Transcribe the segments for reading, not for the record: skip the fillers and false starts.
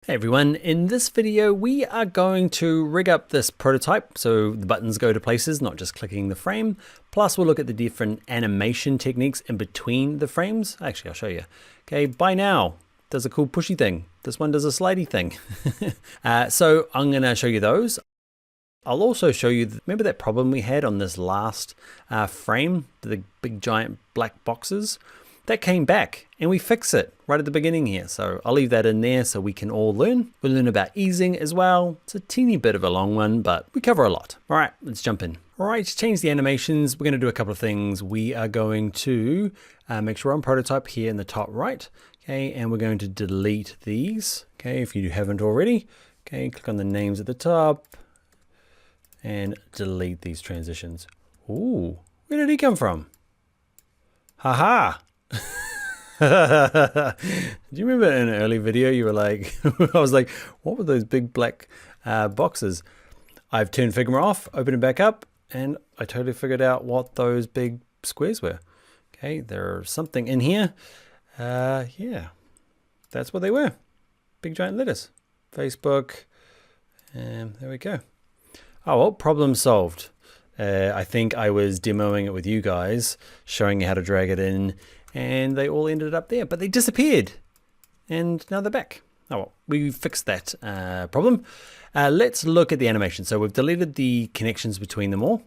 Hey everyone, in this video we are going to rig up this prototype so the buttons go to places, not just clicking the frame. Plus we'll look at the different animation techniques in between the frames. Actually, I'll show you. Okay, by now does a cool pushy thing. This one does a slidey thing. So I'm going to show you those. I'll also show you, remember that problem we had on this last frame, the big giant black boxes? That came back and we fix it right at the beginning here. So I'll leave that in there so we can all learn. We'll learn about easing as well. It's a teeny bit of a long one, but we cover a lot. All right, let's jump in. All right, to change the animations, we're going to do a couple of things. We are going to make sure we're on prototype here in the top right. Okay, and we're going to delete these. Okay, if you haven't already. Okay, click on the names at the top and delete these transitions. Ooh, where did he come from? Haha. Do you remember in an early video you were like, I was like, what were those big black boxes? I've turned Figma off, opened it back up, and I totally figured out what those big squares were. Okay, there's something in here. Yeah, that's what they were. Big giant letters. Facebook, and there we go. Oh, well, problem solved. I think I was demoing it with you guys, showing you how to drag it in, and they all ended up there, but they disappeared, and now they're back. Oh, well, we fixed that problem. Let's look at the animation. So we've deleted the connections between them all.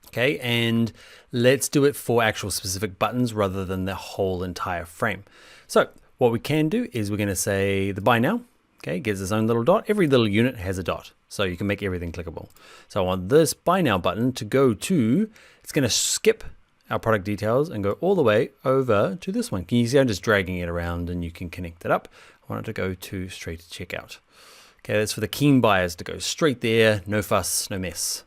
Okay, and let's do it for actual specific buttons rather than the whole entire frame. So what we can do is we're going to say the buy now. Okay, gives its own little dot. Every little unit has a dot, so you can make everything clickable. So I want this buy now button to go to, it's going to skip our product details and go all the way over to this one. Can you see I'm just dragging it around and you can connect it up? I want it to go to straight to checkout. Okay, that's for the keen buyers to go straight there, no fuss, no mess.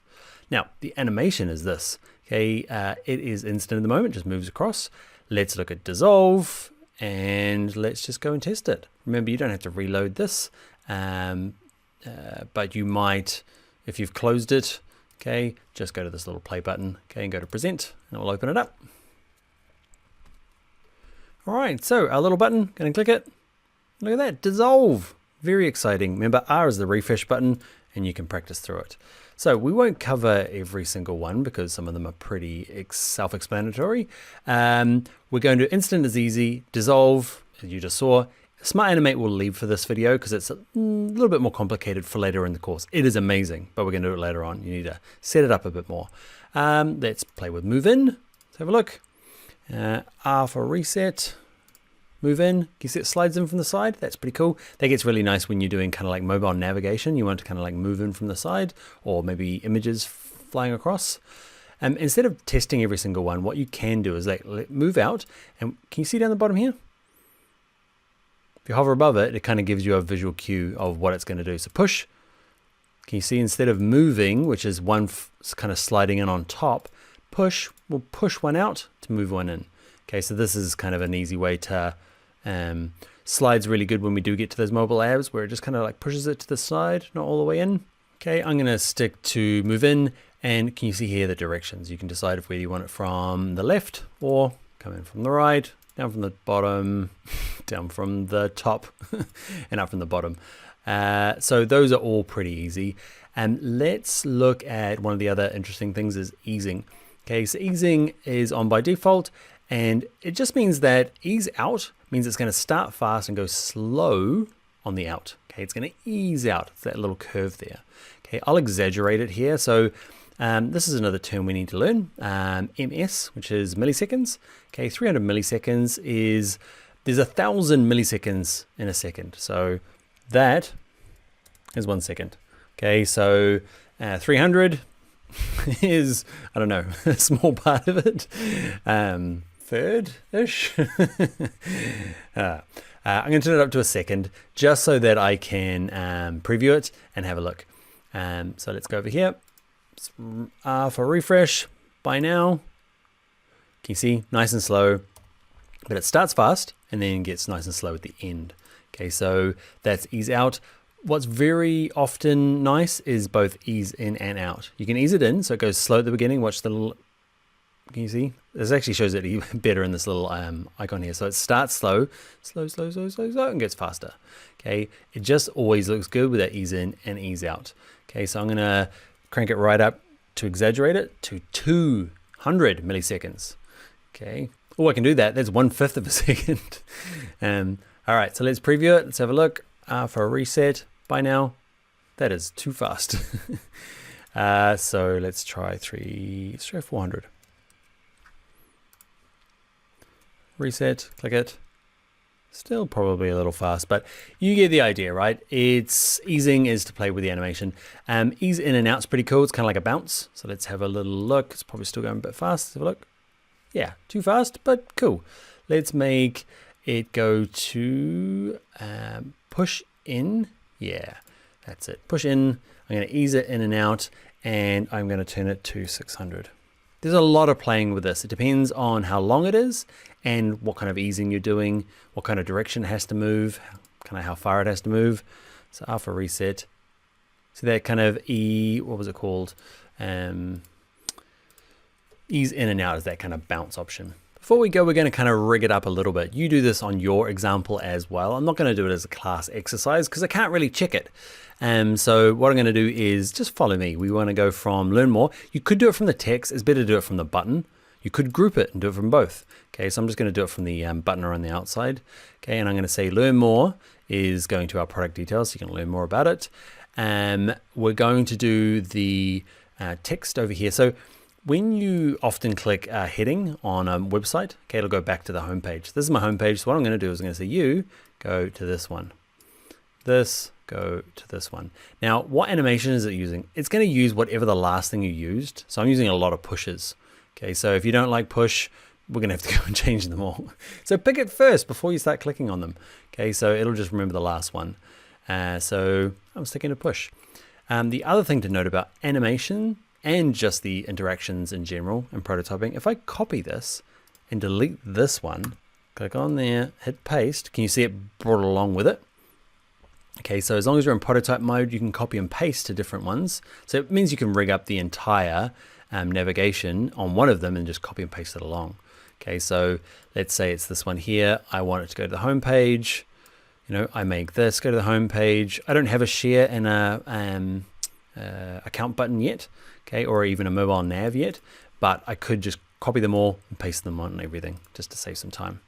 Now, the animation is this. Okay, it is instant at the moment, just moves across. Let's look at dissolve. And let's just go and test it. Remember, you don't have to reload this, but you might, if you've closed it, okay, just go to this little play button, okay, and go to present, and it will open it up. All right, so our little button, gonna click it. Look at that, dissolve. Very exciting. Remember, R is the refresh button, and you can practice through it. So we won't cover every single one because some of them are pretty self-explanatory. We're going to instant is easy, dissolve, as you just saw. Smart Animate will leave for this video because it's a little bit more complicated for later in the course. It is amazing, but we're going to do it later on. You need to set it up a bit more. Let's play with move in. Let's have a look. R for reset. Move in, you see it slides in from the side. That's pretty cool. That gets really nice when you're doing kind of like mobile navigation. You want to kind of like move in from the side, or maybe images flying across. Instead of testing every single one, what you can do is like move out, and can you see down the bottom here? If you hover above it, it kind of gives you a visual cue of what it's going to do. So push. Can you see instead of moving, which is one kind of sliding in on top, push will push one out to move one in. Okay, so this is kind of an easy way to slides really good when we do get to those mobile apps where it just kind of like pushes it to the side, not all the way in. Okay, I'm going to stick to move in, and can you see here the directions? You can decide if whether you want it from the left or come in from the right, down from the bottom, down from the top, and up from the bottom. So those are all pretty easy. And let's look at one of the other interesting things is easing. Okay, so easing is on by default. And it just means that ease out means it's going to start fast and go slow on the out. Okay, it's going to ease out. It's that little curve there. Okay, I'll exaggerate it here. So this is another term we need to learn. MS, which is milliseconds. Okay, 300 milliseconds is, there's 1,000 milliseconds in a second. So that is 1 second. Okay, so 300 is, I don't know, a small part of it. Third-ish. I'm going to turn it up to a second just so that I can preview it and have a look. So let's go over here. R for refresh. By now, can you see? Nice and slow, but it starts fast and then gets nice and slow at the end. Okay, so that's ease out. What's very often nice is both ease in and out. You can ease it in, so it goes slow at the beginning. Watch the little Can you see? This actually shows it even better in this little icon here. So it starts slow, and gets faster. Okay, it just always looks good with that ease in and ease out. Okay, so I'm gonna crank it right up to exaggerate it to 200 milliseconds. Okay, oh, I can do that. That's 1/5 of a second. All right, so let's preview it. Let's have a look for a reset. By now, that is too fast. So let's try 400. Reset, click it. Still probably a little fast, but you get the idea, right? It's easing is to play with the animation. Ease in and out's pretty cool. It's kind of like a bounce. So let's have a little look. It's probably still going a bit fast. Let's have a look. Yeah, too fast, but cool. Let's make it go to push in. Yeah, that's it. Push in. I'm going to ease it in and out, and I'm going to turn it to 600. There's a lot of playing with this. It depends on how long it is and what kind of easing you're doing, what kind of direction it has to move, kind of how far it has to move. So alpha reset. So that kind of what was it called? Ease in and out is that kind of bounce option. Before we go, we're going to kind of rig it up a little bit. You do this on your example as well. I'm not going to do it as a class exercise because I can't really check it. So what I'm going to do is just follow me. We want to go from learn more. You could do it from the text. It's better to do it from the button. You could group it and do it from both. Okay, so I'm just going to do it from the button around the outside. Okay, and I'm going to say learn more is going to our product details. So you can learn more about it. We're going to do the text over here. So when you often click a heading on a website, okay, it'll go back to the home page. This is my home page. So what I'm going to do is I'm going to say you go to this one. This go to this one. Now, what animation is it using? It's going to use whatever the last thing you used. So I'm using a lot of pushes. Okay, so if you don't like push, we're going to have to go and change them all. So pick it first before you start clicking on them. Okay, so it'll just remember the last one. So I'm sticking to push. The other thing to note about animation and just the interactions in general and prototyping, if I copy this and delete this one, click on there, hit paste, can you see it brought along with it? Okay, so as long as you're in prototype mode, you can copy and paste to different ones. So it means you can rig up the entire navigation on one of them and just copy and paste it along. Okay, so let's say it's this one here. I want it to go to the home page. You know, I make this go to the home page. I don't have a share and a account button yet, okay, or even a mobile nav yet, but I could just copy them all and paste them on everything just to save some time.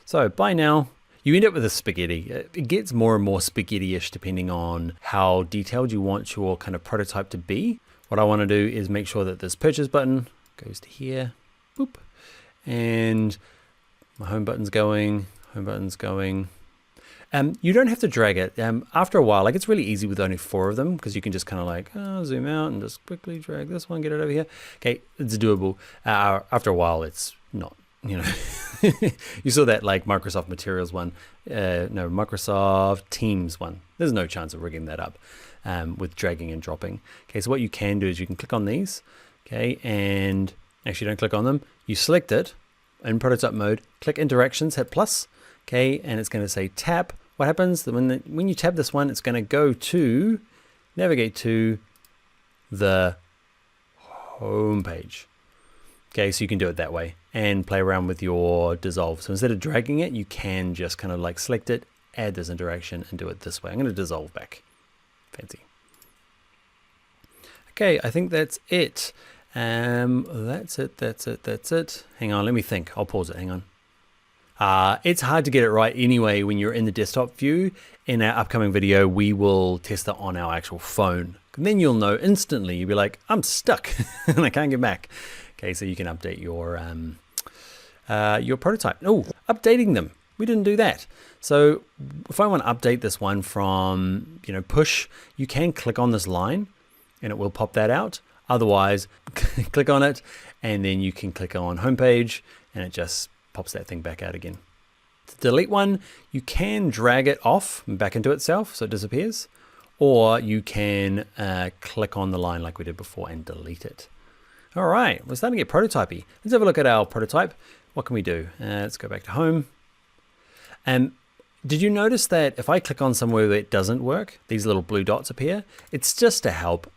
So by now, you end up with a spaghetti. It gets more and more spaghetti-ish depending on how detailed you want your kind of prototype to be. What I want to do is make sure that this purchase button goes to here, boop, and my home button's going, home button's going. You don't have to drag it. After a while, like it's really easy with only 4 of them because you can just kind of like zoom out and just quickly drag this one, get it over here. Okay, it's doable. After a while, it's not, you know. You saw that like Microsoft Materials one, no, Microsoft Teams one. There's no chance of rigging that up with dragging and dropping. Okay, so what you can do is you can click on these, okay, and actually don't click on them. You select it in prototype mode, click interactions, hit plus, okay, and it's going to say tap. What happens when you tap this one, it's going to go to navigate to the home page. Okay, so you can do it that way and play around with your dissolve. So instead of dragging it, you can just kind of like select it, add this interaction and do it this way. I'm going to dissolve back. Fancy. Okay, I think that's it. That's it. Hang on, let me think. I'll pause it, hang on. It's hard to get it right anyway when you're in the desktop view. In our upcoming video, we will test it on our actual phone. And then you'll know instantly, you'll be like, I'm stuck and I can't get back. Okay, so you can update your prototype. Oh, updating them. We didn't do that. So if I want to update this one from, you know, push, you can click on this line and it will pop that out. Otherwise, click on it and then you can click on homepage and it just pops that thing back out again. To delete one, you can drag it off and back into itself so it disappears, or you can click on the line like we did before and delete it. All right, we're starting to get prototypey. Let's have a look at our prototype. What can we do? Let's go back to home. Did you notice that if I click on somewhere where it doesn't work, these little blue dots appear? It's just to help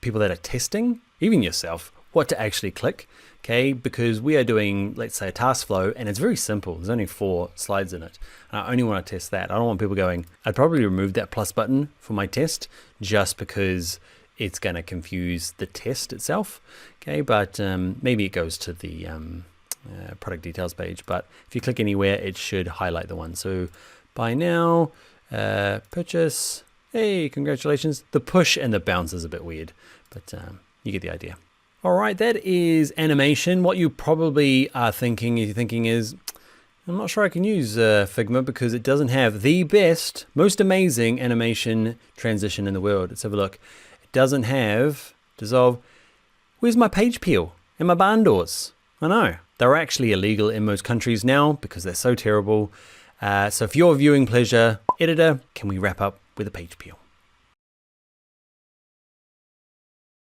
people that are testing, even yourself, what to actually click, okay? Because we are doing, let's say, a task flow, and it's very simple. There's only 4 slides in it. And I only want to test that. I don't want people going, I'd probably remove that plus button for my test just because it's going to confuse the test itself, okay? But maybe it goes to the product details page, but if you click anywhere, it should highlight the one. So buy now, purchase, hey, congratulations. The push and the bounce is a bit weird, but you get the idea. All right, that is animation. What you probably are thinking is, I'm not sure I can use Figma because it doesn't have the best, most amazing animation transition in the world. Let's have a look. It doesn't have dissolve. Where's my page peel and my barn doors? I know. They're actually illegal in most countries now because they're so terrible. So for your viewing pleasure, editor, can we wrap up with a page peel?